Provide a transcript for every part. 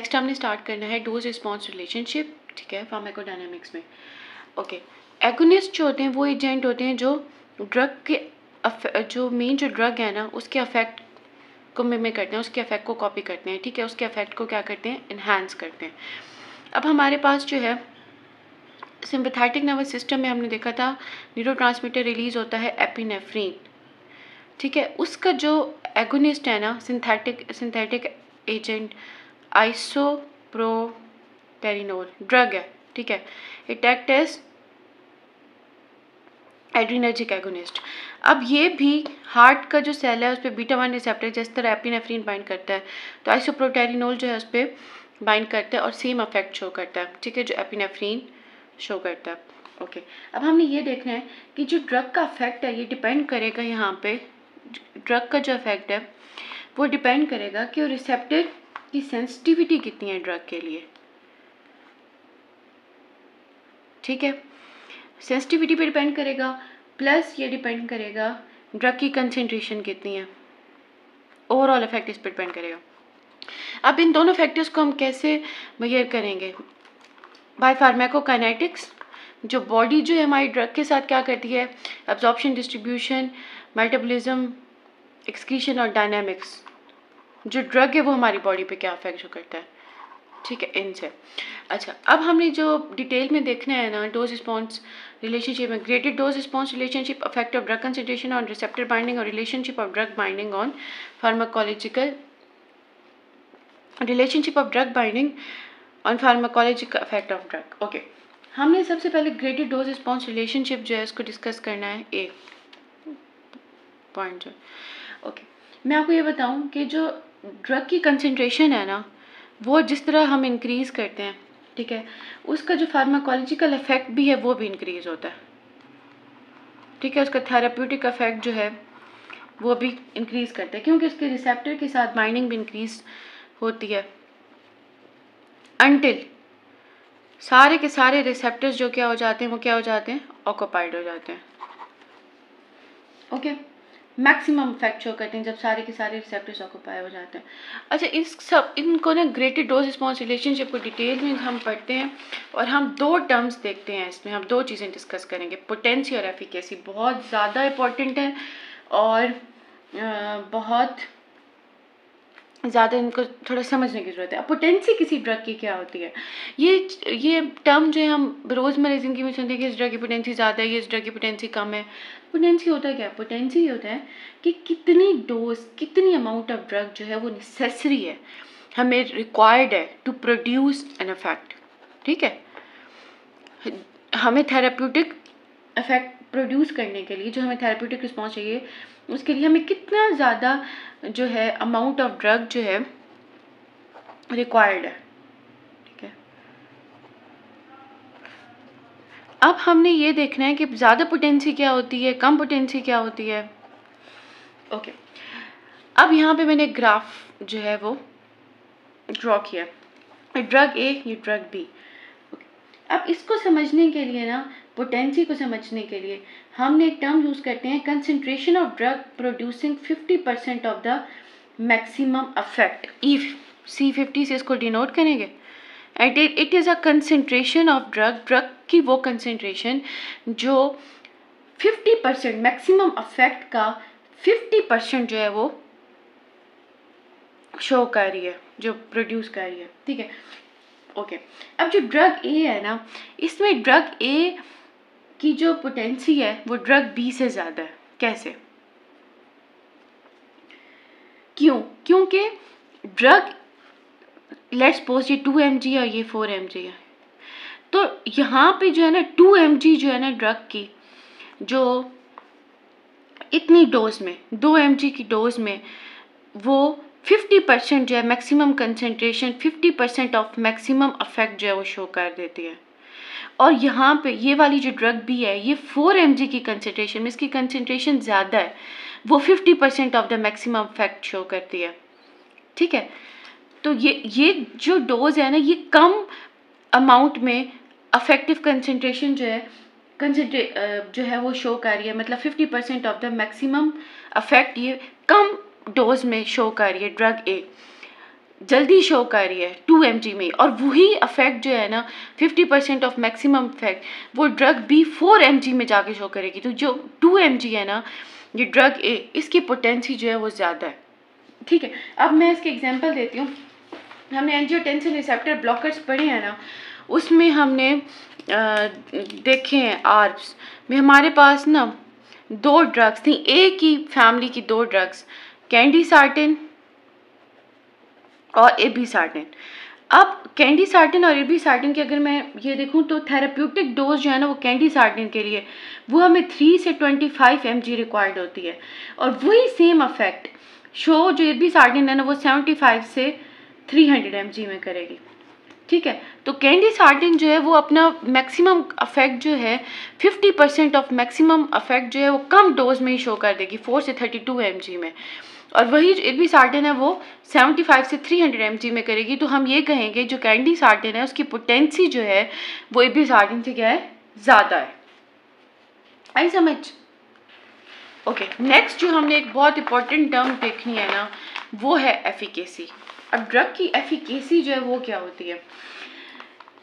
Next हमने start करना है डोज रिस्पॉन्स रिलेशनशिप, ठीक है, फार्माकोडायनामिक्स में। ओके, एगोनिस्ट जो होते हैं वो एजेंट होते हैं जो ड्रग के जो मेन जो ड्रग है ना उसके अफेक्ट को मिमिक करते हैं, उसके अफेक्ट को कॉपी करते हैं, ठीक है, उसके अफेक्ट को क्या करते हैं, इन्हांस करते हैं। अब हमारे पास जो है सिंपैथेटिक नर्वस सिस्टम में हमने देखा था न्यूरोट्रांसमीटर रिलीज होता है एपिनेफ्रीन, ठीक है, उसका जो एगोनिस्ट है ना सिंथेटिक एजेंट आइसोप्रोटेरिनोल ड्रग है, ठीक है, it act as adrenergic agonist. अब ये भी हार्ट का जो सेल है उस पर बीटा 1 रिसेप्टर जिस तरह एपिनेफ्रीन बाइंड करता है तो आइसोप्रोटेरिनोल जो है उस पर बाइंड करता है और सेम अफेक्ट शो करता है, ठीक है, जो एपिनेफ्रीन शो करता है। ओके, अब हमने ये देखना है कि जो ड्रग का अफेक्ट है ये डिपेंड करेगा, यहाँ पे ड्रग का जो अफेक्ट है वो डिपेंड करेगा कि वो रिसेप्टर की सेंसिटिविटी कितनी है ड्रग के लिए, ठीक है, सेंसिटिविटी पे डिपेंड करेगा, प्लस ये डिपेंड करेगा ड्रग की कंसेंट्रेशन कितनी है, ओवरऑल इफेक्ट इस पर डिपेंड करेगा। अब इन दोनों फैक्टर्स को हम कैसे मेजर करेंगे, बाय फार्माकोकाइनेटिक्स, जो बॉडी जो है हमारी ड्रग के साथ क्या करती है, एब्जॉर्प्शन, डिस्ट्रीब्यूशन, मेटाबॉलिज्म, एक्सक्रीशन और डायनामिक्स, जो ड्रग है वो हमारी बॉडी पे क्या इफेक्ट करता है, ठीक है, इनसे। अच्छा, अब हमने जो डिटेल में देखना है ना डोज रिस्पॉन्स रिलेशनशिप में, graded dose response relationship, affect of drug concentration on receptor binding और relationship of drug binding on pharmacological, relationship of drug binding on pharmacological affect of drug. Okay, हमने सबसे पहले graded dose response relationship जो है इसको discuss करना है, एक पॉइंट जो, ओके, मैं आपको ये बताऊं कि जो ड्रग की कंसंट्रेशन है ना वो जिस तरह हम इंक्रीज़ करते हैं, ठीक है, उसका जो फार्माकोलॉजिकल इफेक्ट भी है वो भी इंक्रीज़ होता है, ठीक है, उसका थेराप्यूटिक इफेक्ट जो है वो भी इंक्रीज़ करता है क्योंकि उसके रिसेप्टर के साथ बाइंडिंग भी इंक्रीज़ होती है अनटिल सारे के सारे रिसेप्टर्स जो क्या हो जाते हैं वो क्या हो जाते हैं, ऑक्यूपाइड हो जाते हैं। ओके, मैक्सिमम इफेक्ट शो करते हैं जब सारे के सारे रिसेप्टर्स ऑक्यूपाई हो जाते हैं। अच्छा, इनको ना ग्रेडेड डोज रिस्पॉन्स रिलेशनशिप को डिटेल में हम पढ़ते हैं और हम दो टर्म्स देखते हैं, इसमें हम दो चीज़ें डिस्कस करेंगे, पोटेंसी और एफिकेसी, बहुत ज़्यादा इंपॉर्टेंट है और बहुत ज़्यादा इनको थोड़ा समझने की ज़रूरत है। अब पोटेंसी किसी ड्रग की क्या होती है, ये टर्म जो है हम रोज़मर्रा ज़िंदगी में सुनते हैं कि इस ड्रग की पोटेंसी ज़्यादा है, ये इस ड्रग की पोटेंसी कम है। पोटेंसी होता क्या है, पोटेंसी होता है कि कितनी डोज, कितनी अमाउंट ऑफ ड्रग जो है वो नेसेसरी है, हमें रिक्वायर्ड है टू प्रोड्यूस एन इफेक्ट, ठीक है, हमें थेराप्यूटिक इफेक्ट प्रोड्यूस करने के लिए, जो हमें थेराप्यूटिक रिस्पॉन्स चाहिए उसके लिए हमें कितना ज़्यादा जो है अमाउंट ऑफ ड्रग जो है रिक्वायर्ड है, ठीक है। अब हमने ये देखना है कि ज़्यादा पोटेंसी क्या होती है, कम पोटेंसी क्या होती है। ओके, अब यहाँ पे मैंने ग्राफ जो है वो ड्रॉ किया, ड्रग ए, ये ड्रग बी। अब इसको समझने के लिए ना, पोटेंसी को समझने के लिए हमने एक टर्म यूज़ करते हैं, concentration of drug producing 50% of the maximum affect, C50 से इसको डिनोट करेंगे। And it is a concentration of drug की वो कंसंट्रेशन जो 50% मैक्सिमम अफेक्ट का 50% जो है वो शो कर रही है, जो प्रोड्यूस कर रही है, ठीक है। ओके, अब जो ड्रग ए है ना, इसमें ड्रग ए की जो पोटेंसी है वो ड्रग बी से ज़्यादा है। कैसे, क्यों, क्योंकि ड्रग लेट्स सपोज ये 2 mg और ये 4 mg है, तो यहाँ पे जो है ना 2 mg जो है ना ड्रग की जो इतनी डोज में 2 mg की डोज में वो 50% जो है maximum concentration, 50% of maximum affect जो है वो शो कर देती है। और यहाँ पे ये वाली जो ड्रग भी है ये 4 mg की कंसंट्रेशन में, इसकी कंसंट्रेशन ज़्यादा है, वो 50% of the maximum affect show करती है, ठीक है। तो ये जो डोज है ना ये कम अमाउंट में अफेक्टिव कंसंट्रेशन जो है वो शो कर रही है, मतलब 50% ऑफ द मैक्सिमम अफेक्ट ये कम डोज में शो कर रही है ड्रग ए। जल्दी शो कर रही है 2 mg में, और वही अफेक्ट जो है ना 50% ऑफ मैक्सिमम इफेक्ट वो ड्रग बी 4 mg में जाके शो करेगी। तो जो 2 mg है ना ये ड्रग ए, इसकी पोटेंसी जो है वो ज़्यादा है। ठीक है, अब मैं इसके एग्जांपल देती हूँ। हमने एंजियोटेंसिन रिसेप्टर ब्लॉकर्स पढ़े हैं ना, उसमें हमने देखे हैं आर्ब्स में हमारे पास ना 2 ड्रग्स थी, एक ही फैमिली की 2 ड्रग्स, कैंडीसार्टिन और एबीसार्टिन। अब कैंडीसार्टिन और एबीसार्टिन की अगर मैं ये देखूं तो थेराप्यूटिक डोज जो है ना वो कैंडीसार्टिन के लिए वो हमें 3 से 25 mg रिक्वायर्ड होती है, और वही सेम अफेक्ट शो जो एबीसार्टिन है ना वो 75 से 300 mg में करेगी। ठीक है, तो कैंडीसार्टिन जो है वो अपना मैक्सिमम अफेक्ट जो है 50% ऑफ मैक्सिमम अफेक्ट जो है वो कम डोज में ही शो कर देगी 4 से 32 mg में, और वही एबीसार्टिन है वो 75 से 300 mg में करेगी। तो हम ये कहेंगे जो कैंडीसार्टिन है उसकी पोटेंसी जो है वो एबीसार्टिन से क्या है, ज़्यादा है। आई समझ? ओके, नेक्स्ट जो हमने एक बहुत इंपॉर्टेंट टर्म देखनी है ना वो है एफिकेसी। अब ड्रग की एफिकेसी जो है वो क्या होती है?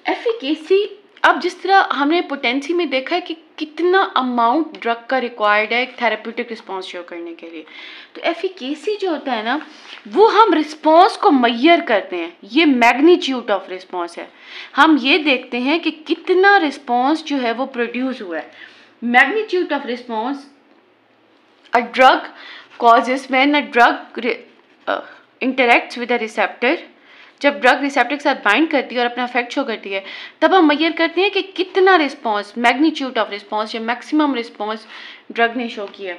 एफिकेसी, अब जिस तरह हमने पोटेंसी में देखा है कि कितना अमाउंट ड्रग का रिक्वायर्ड है एक थेरेप्यूटिक रिस्पॉन्स शो करने के लिए, तो एफिकेसी जो होता है ना वो हम रिस्पॉन्स को मेजर करते हैं, ये मैग्नीट्यूड ऑफ रिस्पॉन्स है। हम ये देखते हैं कि कितना रिस्पॉन्स जो है वो प्रोड्यूस हुआ है। Magnitude of response a drug causes when a drug interacts with a receptor. जब ड्रग रिसेप्टर के साथ बाइंड करती है और अपना इफेक्ट शो करती है तब हम मेजर करते हैं कि कितना रिस्पॉन्स, मैग्नीट्यूड ऑफ रिस्पॉन्स या मैक्सिमम रिस्पॉन्स ड्रग ने शो किया।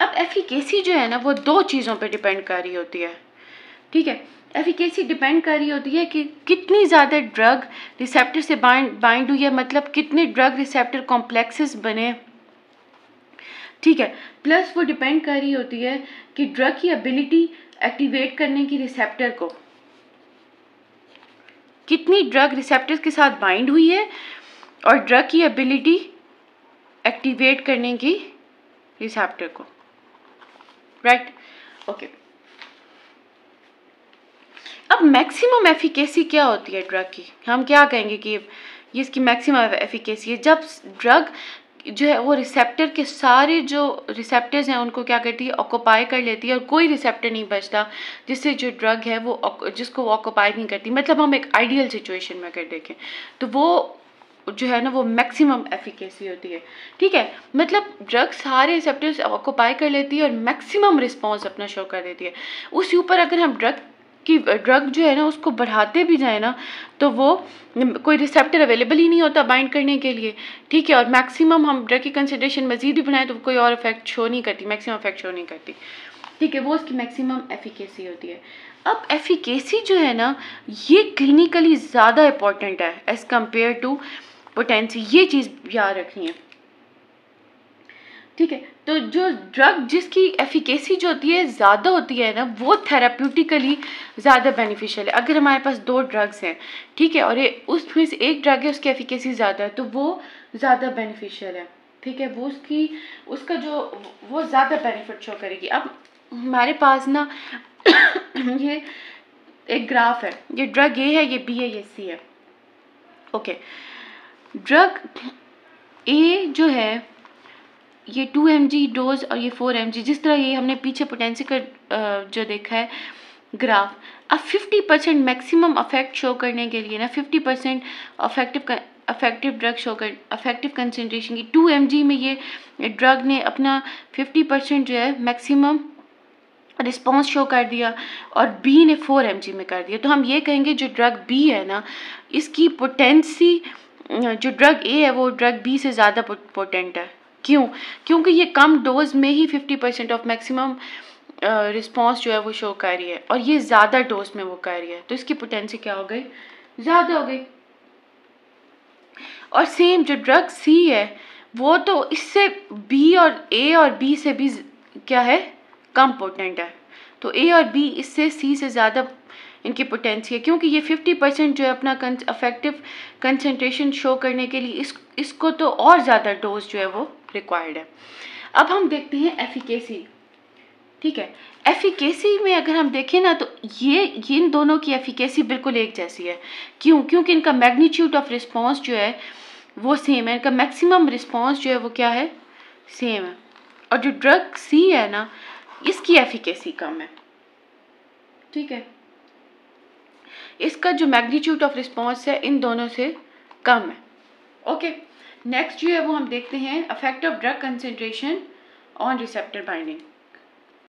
अब एफिकेसी जो है ना वो 2 चीज़ों पे डिपेंड कर रही होती है। ठीक है, एफिकेसी डिपेंड कर रही होती है कि कितनी ज़्यादा ड्रग रिसेप्टर से बाइंड हुई है, मतलब कितने ड्रग रिसेप्टर कॉम्प्लेक्सेस बने। ठीक है, प्लस वो डिपेंड कर रही होती है कि ड्रग की एबिलिटी एक्टिवेट करने की रिसेप्टर को, कितनी ड्रग रिसेप्टर्स के साथ बाइंड हुई है और ड्रग की एबिलिटी एक्टिवेट करने की रिसेप्टर को। Right, okay. अब मैक्सिमम एफिकेसी क्या होती है ड्रग की? हम क्या कहेंगे कि ये इसकी मैक्सिमम एफिकेसी है जब ड्रग जो है वो रिसेप्टर के सारे जो रिसेप्टर्स हैं उनको क्या करती है, ऑक्यूपाई कर लेती है, और कोई रिसेप्टर नहीं बचता जिससे जो ड्रग है वो जिसको वो ऑक्यूपाई नहीं करती। मतलब हम एक आइडियल सिचुएशन में अगर देखें तो वो जो है ना वो मैक्सिमम एफिकेसी होती है। ठीक है, मतलब ड्रग सारे रिसेप्टर्स ऑक्यूपाई कर लेती है और मैक्सिमम रिस्पॉन्स अपना शो कर देती है। उसके ऊपर अगर हम ड्रग जो है ना उसको बढ़ाते भी जाए ना तो वो कोई रिसेप्टर अवेलेबल ही नहीं होता बाइंड करने के लिए। ठीक है, और मैक्सिमम हम ड्रग की कंसंट्रेशन मजीद ही बढ़ाएं तो कोई और इफेक्ट शो नहीं करती, मैक्सिमम इफेक्ट शो नहीं करती। ठीक है, वो उसकी मैक्सिमम एफिकेसी होती है। अब एफिकेसी जो है ना ये क्लिनिकली ज़्यादा इंपॉर्टेंट है एज़ कम्पेयर टू पोटेंसी, ये चीज़ याद रखनी है। ठीक है, तो जो ड्रग जिसकी एफिकेसी जो होती है ज़्यादा होती है ना वो थेराप्यूटिकली ज़्यादा बेनिफिशियल है। अगर हमारे पास 2 ड्रग्स हैं, ठीक है, और ये उसमें से एक ड्रग है उसकी एफिकेसी ज़्यादा है तो वो ज़्यादा बेनिफिशियल है। ठीक है, वो उसका जो वो ज़्यादा बेनिफिट शो करेगी। अब हमारे पास ना ये एक ग्राफ है, ये ड्रग ए है, ये बी है, ये सी है। ओके, ड्रग ए जो है ये 2 mg डोज और ये 4 mg, जिस तरह ये हमने पीछे पोटेंसी का जो देखा है ग्राफ। अब 50% मैक्सिमम अफेक्ट शो करने के लिए ना 50% अफेक्टिव ड्रग शो कर, अफेक्टिव कंसनट्रेशन की 2 mg में ये ड्रग ने अपना 50% जो है मैक्सिमम रिस्पॉन्स शो कर दिया और बी ने 4 mg में कर दिया। तो हम ये कहेंगे जो ड्रग बी है ना इसकी पोटेंसी, जो ड्रग ए है वो ड्रग बी से ज़्यादा पोटेंट है। क्यों? क्योंकि ये कम डोज में ही 50% ऑफ मैक्सिमम रिस्पॉन्स जो है वो शो कर रही है और ये ज़्यादा डोज में वो कर रही है, तो इसकी पोटेंसी क्या हो गई, ज़्यादा हो गई। और सेम जो ड्रग सी है वो तो इससे बी और बी से भी क्या है, कम पोटेंट है। तो ए और बी इससे सी से ज़्यादा इनकी पोटेंसी है, क्योंकि ये 50% जो है अपना अफेक्टिव कंसंट्रेशन शो करने के लिए इसको तो और ज़्यादा डोज जो है वो रिक्वायर्ड है। अब हम देखते हैं एफिकेसी। ठीक है। एफिकेसी में अगर हम देखें ना तो ये इन दोनों की एफिकेसी बिल्कुल एक जैसी है। क्यों? क्योंकि इनका मैग्नीट्यूड ऑफ रिस्पॉन्स जो है वो सेम है, इनका मैक्सिमम रिस्पॉन्स जो है वो क्या है, सेम है। और जो ड्रग सी है ना, इसकी एफिकेसी कम है। ठीक है, इसका जो मैग्नीट्यूड ऑफ रिस्पॉन्स है इन दोनों से कम है। ओके, नेक्स्ट जो है वो हम देखते हैं effect of drug concentration on receptor binding.